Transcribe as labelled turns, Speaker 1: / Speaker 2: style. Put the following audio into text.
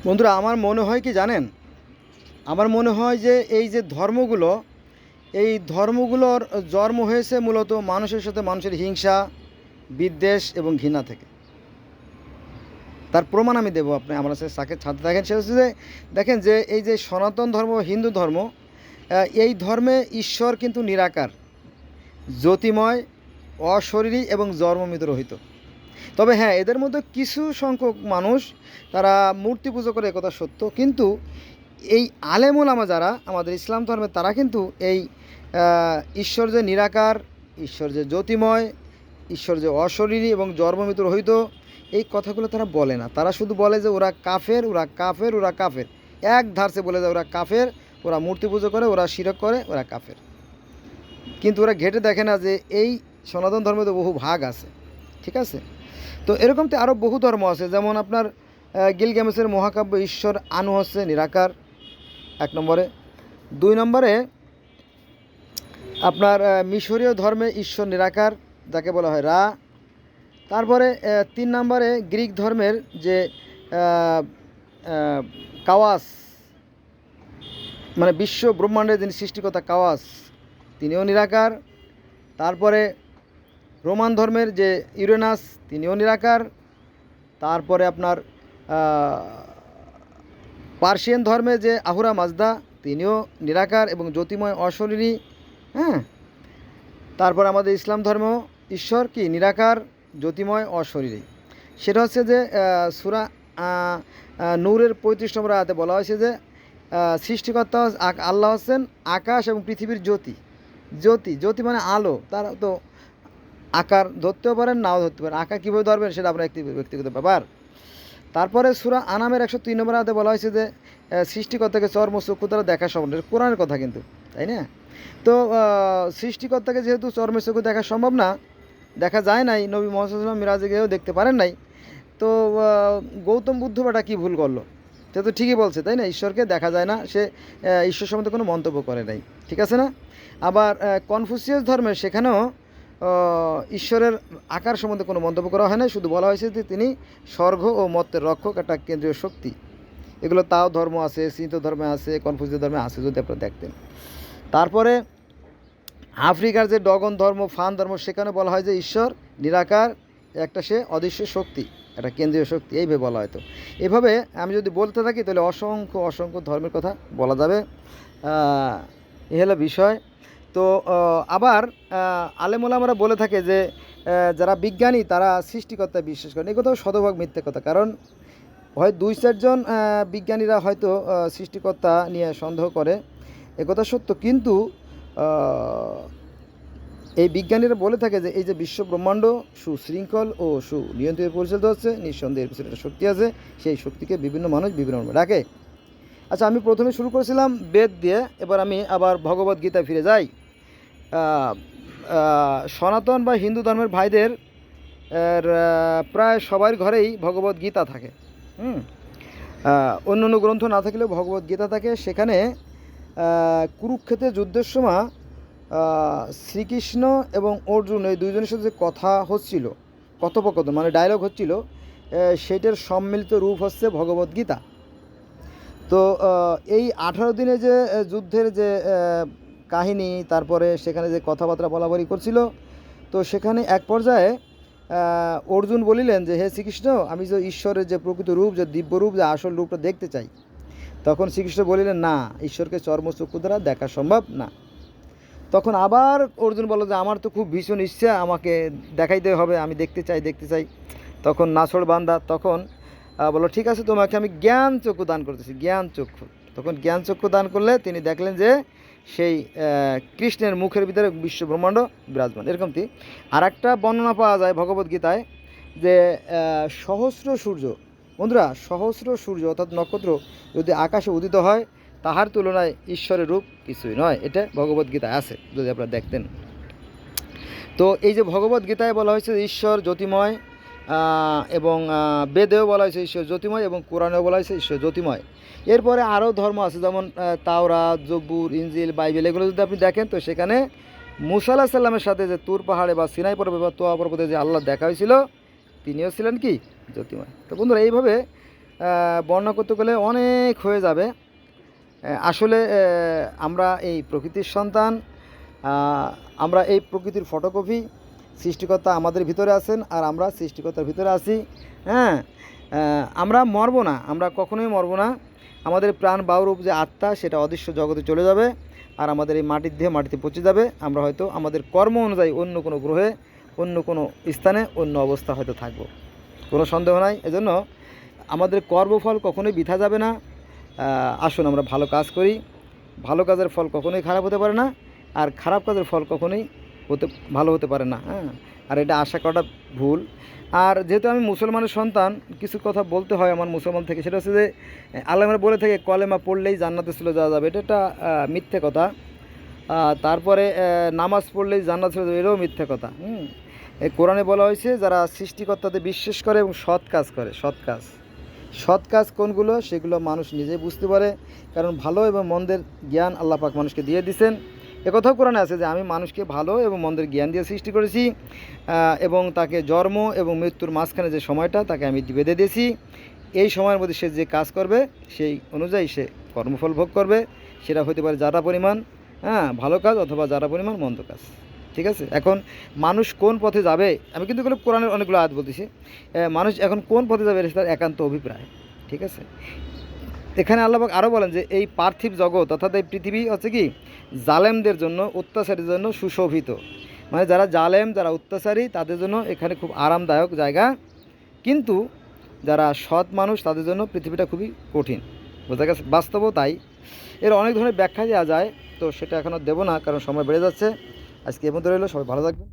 Speaker 1: বন্ধুরা, আমার মনে হয় কি জানেন, আমার মনে হয় যে এই যে ধর্মগুলো, এই ধর্মগুলোর জন্ম হয়েছে মূলত মানুষের সাথে মানুষের হিংসা, বিদ্বেষ এবং ঘৃণা থেকে। তার প্রমাণ আমি দেবো, আপনি আমার সাথে ছাত্র থাকেন। সে হচ্ছে যে দেখেন যে এই যে সনাতন ধর্ম, হিন্দু ধর্ম, এই ধর্মে ঈশ্বর কিন্তু নিরাকার, জ্যোতিময়, অশরীরী এবং জন্মমৃত রহিত। তবে হ্যাঁ, এদের মধ্যে কিছু সংখ্যক মানুষ তারা মূর্তি পুজো করে, একথা সত্য। কিন্তু এই আলেম ওলামা যারা আমাদের ইসলাম ধর্মে, তারা কিন্তু এই ঈশ্বর যে নিরাকার, ঈশ্বর যে জ্যোতিময়, ঈশ্বর যে অশরীরী এবং জন্মমৃত রহিত, এই কথাগুলো তারা বলে না। তারা শুধু বলে যে ওরা কাফের, ওরা কাফের, ওরা কাফের। এক ধারসে বলে যায় ওরা কাফের, ওরা মূর্তি পুজো করে, ওরা শিরক করে, ওরা কাফের। কিন্তু ওরা ঘেটে দেখে না যে এই সনাতন ধর্মে তো বহু ভাগ আছে। ঠিক আছে? তো এরকম তো আরও বহু ধর্ম আছে, যেমন আপনার গিলগামেশের মহাকাব্য ঈশ্বর আনু হচ্ছে নিরাকার, 1 নম্বরে। 2 নম্বরে আপনার মিশরীয় ধর্মে ঈশ্বর নিরাকার, যাকে বলা হয় রা। তারপরে 3 নম্বরে গ্রিক ধর্মের যে কাওয়াস, মানে বিশ্ব ব্রহ্মাণ্ডের যিনি সৃষ্টিকর্তা কাওয়াস, তিনিও নিরাকার। তারপরে রোমান ধর্মের যে ইউরেনাস, তিনিও নিরাকার। তারপরে আপনার পার্সিয়ান ধর্মে যে আহুরা মাজদা, তিনিও নিরাকার এবং জ্যোতিময়, অশরীরী। হ্যাঁ। তারপর আমাদের ইসলাম ধর্ম, ঈশ্বর কি নিরাকার, জ্যোতিময়, অশরীরী। সেটা হচ্ছে যে সূরা নূরের 35 নম্বর আয়াতে বলা হয়েছে যে সৃষ্টিকর্তা আল্লাহ হচ্ছেন আকাশ এবং পৃথিবীর জ্যোতি। জ্যোতি, জ্যোতি মানে আলো। তার তো আকার ধরতেও পারেন, নাও ধরতে পারেন। আকার কীভাবে ধরবেন সেটা আপনার একটি ব্যক্তিগত ব্যাপার। তারপরে সূরা আনামের 103 নম্বর আয়াতে বলা হয়েছে যে সৃষ্টিকর্তাকে চর্ম চক্ষু দ্বারা দেখা সম্ভব, কোরআনের কথা কিন্তু, তাই না? তো সৃষ্টিকর্তাকে যেহেতু চর্মে চক্ষু দেখা সম্ভব না, দেখা যায় নাই, নবী মুহাম্মদ সাল্লাল্লাহু আলাইহি ওয়াসাল্লাম মিরাজে গিয়েও দেখতে পারেন নাই, তো গৌতম বুদ্ধ বেটা কী ভুল করলো? সে তো ঠিকই বলছে, তাই না? ঈশ্বরকে দেখা যায় না, সে ঈশ্বর সম্বন্ধে কোনো মন্তব্য করে নাই। ঠিক আছে না? আবার কনফুসিয়াস ধর্মের সেখানেও ঈশ্বরের আকার সম্বন্ধে কোনো মন্তব্য করা হয় না, শুধু বলা হয়েছে যে তিনি স্বর্গ ও মর্ত্যের রক্ষক, একটা কেন্দ্রীয় শক্তি। এগুলো তাও ধর্ম আছে, সিন্ত ধর্মে আছে, কনফুসিয়াস ধর্মে আছে, যদি আপনারা দেখতেন। তারপরে আফ্রিকার যে ডগন ধর্ম, ফান ধর্ম, সেখানে বলা হয় যে ঈশ্বর নিরাকার, একটা সে অদৃশ্য শক্তি, একটা কেন্দ্রীয় শক্তি, এইভাবে বলা হয়তো। এভাবে আমি যদি বলতে থাকি তাহলে অসংখ্য অসংখ্য ধর্মের কথা বলা যাবে। এ হলো বিষয়। তো আবার আলেম ওলামারা বলে থাকে যে যারা বিজ্ঞানী তারা সৃষ্টিকর্তা বিশ্বাস করেন। এ কথাও শতভাগ মিথ্যে কথা। কারণ হয় 2-4 জন বিজ্ঞানীরা হয়তো সৃষ্টিকর্তা নিয়ে সন্দেহ করে, একথা সত্য। কিন্তু এই বিজ্ঞানীরা বলে থাকে যে এই যে বিশ্ব ব্রহ্মাণ্ড সুশৃঙ্খল ও সুনিয়ন্ত্রিত পরিচালিত হচ্ছে, নিঃসন্দেহের পিছনে একটা শক্তি আছে, সেই শক্তিকে বিভিন্ন মানুষ বিভিন্নভাবে ডাকে। আচ্ছা, আমি প্রথমে শুরু করেছিলাম বেদ দিয়ে, এবার আমি আবার ভগবদ্গীতায় ফিরে যাই। সনাতন বা হিন্দু ধর্মের ভাইদের প্রায় সবার ঘরেই ভগবদ্গীতা থাকে। অন্য অন্য গ্রন্থ না থাকলেও ভগবদ্গীতা থাকে। সেখানে কুরুক্ষেত্রের যুদ্ধের সময় শ্রীকৃষ্ণ এবং অর্জুন এই দুইজনের সাথে যে কথা হচ্ছিল, কথোপকথন মানে ডায়লগ হচ্ছিল, সেইটার সম্মিলিত রূপ হচ্ছে ভগবদ্গীতা। তো এই 18 দিনে যে যুদ্ধের যে কাহিনী, তারপরে সেখানে যে কথাবার্তা বলাবলি করছিল, তো সেখানে এক পর্যায়ে অর্জুন বলিলেন যে হে শ্রীকৃষ্ণ, আমি যে ঈশ্বরের যে প্রকৃত রূপ, যে দিব্য রূপ, যে আসল রূপটা দেখতে চাই। তখন শ্রীকৃষ্ণ বলিলেন না, ঈশ্বরকে চর্মচক্ষু দ্বারা দেখা সম্ভব না। তখন আবার অর্জুন বলল যে আমার তো খুব ভীষণ ইচ্ছা, আমাকে দেখাইতে হবে, আমি দেখতে চাই, দেখতে চাই। তখন নাছোড় বান্দা তখন বললো ঠিক আছে, তোমাকে আমি জ্ঞান চক্ষু দান করতেছি, জ্ঞান চক্ষু। তখন জ্ঞান চক্ষু দান করলে তিনি দেখলেন যে সেই কৃষ্ণের মুখের ভিতরে বিশ্ব ব্রহ্মাণ্ড বিরাজমান। এরকমটি আর একটা বর্ণনা পাওয়া যায় ভগবদ্গীতায় যে সহস্র সূর্য, বন্ধুরা, সহস্র সূর্য অর্থাৎ নক্ষত্র যদি আকাশে উদিত হয়, তাহার তুলনায় ঈশ্বরের রূপ কিছুই নয়। এটা ভগবদ্গীতায় আছে, যদি আপনারা দেখতেন। তো এই যে ভগবদ্গীতায় বলা হয়েছে ঈশ্বর জ্যোতিময়, এবং বেদেও বলা হয়েছে ঈশ্বর জ্যোতিময়, এবং কোরআনেও বলা হয়েছে ঈশ্বর জ্যোতিময়। এরপরে আরও ধর্ম আছে, যেমন তাওরাত, জব্বুর, ইনজিল, বাইবেল, এগুলো যদি আপনি দেখেন তো সেখানে মুসা আলাইহিস সালামের সাথে যে তুর পাহাড়ে বা সিনাই পর্বতে বা তোয়া পর্বতে যে আল্লাহ দেখা হয়েছিল, তিনিও ছিলেন কি জ্যোতিময়। তো বন্ধুরা, এইভাবে বর্ণনা করতে গেলে অনেক হয়ে যাবে। আসলে আমরা এই প্রকৃতির সন্তান, আমরা এই প্রকৃতির ফটোকপি। সৃষ্টিকর্তা আমাদের ভিতরে আছেন আর আমরা সৃষ্টিকর্তার ভিতরে আছি। হ্যাঁ, আমরা মরব না, আমরা কখনোই মরব না। আমাদের প্রাণ বায়ুরূপ যে আত্মা, সেটা অদৃশ্য জগতে চলে যাবে আর আমাদের এই মাটির দেহে মাটিতে পচে যাবে। আমরা হয়তো আমাদের কর্ম অনুযায়ী অন্য কোনো গ্রহে, অন্য কোনো স্থানে, অন্য অবস্থা হয়তো থাকবো, কোনো সন্দেহ নাই। এজন্য আমাদের কর্মফল কখনোই বৃথা যাবে না। আসুন আমরা ভালো কাজ করি। ভালো কাজের ফল কখনোই খারাপ হতে পারে না, আর খারাপ কাজের ফল কখনোই ভালো হতে পারে না। হ্যাঁ, আর এটা আশা করাটা ভুল। আর যেহেতু আমি মুসলমানের সন্তান, কিছু কথা বলতে হয় আমার মুসলমান থেকে। সেটা হচ্ছে যে আল্লাহ আমরা বলে থাকে কলেমা পড়লেই জান্নাতে চলে যাওয়া যাবে, এটা একটা মিথ্যে কথা। তারপরে নামাজ পড়লেই জান্নাত চলে যাবে, এটাও মিথ্যে কথা। এই কোরআনে বলা হয়েছে যারা সৃষ্টিকর্তাতে বিশ্বাস করে এবং সৎ কাজ করে। সৎ কাজ কোনগুলো সেগুলো মানুষ নিজেই বুঝতে পারে, কারণ ভালো এবং মন্দের জ্ঞান আল্লাহ পাক মানুষকে দিয়ে দিয়েছেন। একথাও কোরআনে আছে যে আমি মানুষকে ভালো এবং মন্দের জ্ঞান দিয়ে সৃষ্টি করেছি, এবং তাকে জন্ম এবং মৃত্যুর মাঝখানে যে সময়টা তাকে আমি বেঁধে দিয়েছি। এই সময়ের মধ্যে সে যে কাজ করবে সেই অনুযায়ী সে কর্মফল ভোগ করবে। সেটা হতে পারে যারা পরিমাণ ভালো কাজ অথবা যারা পরিমাণ মন্দ কাজ। ঠিক আছে, এখন মানুষ কোন পথে যাবে, আমি কিন্তু এগুলো কোরআনের অনেকগুলো আয়াত বলতেছি। মানুষ এখন কোন পথে যাবে এটা তার একান্ত অভিপ্রায়। ঠিক আছে, এখানে আল্লাহ পাক আরও বলেন যে এই পার্থিব জগৎ অর্থাৎ এই পৃথিবী হচ্ছে কি জালেমদের জন্য, অত্যাচারীর জন্য সুশোভিত। মানে যারা জালেম, যারা অত্যাচারী, তাদের জন্য এখানে খুব আরামদায়ক জায়গা। কিন্তু যারা সৎ মানুষ তাদের জন্য পৃথিবীটা খুবই কঠিন। বোঝা গেছে, বাস্তবও তাই। এর অনেক ধরনের ব্যাখ্যা দেওয়া যায়, তো সেটা এখনও দেবো না কারণ সময় বেড়ে যাচ্ছে। আজকে এ পর্যন্ত রইল, সবাই ভালো থাকবেন।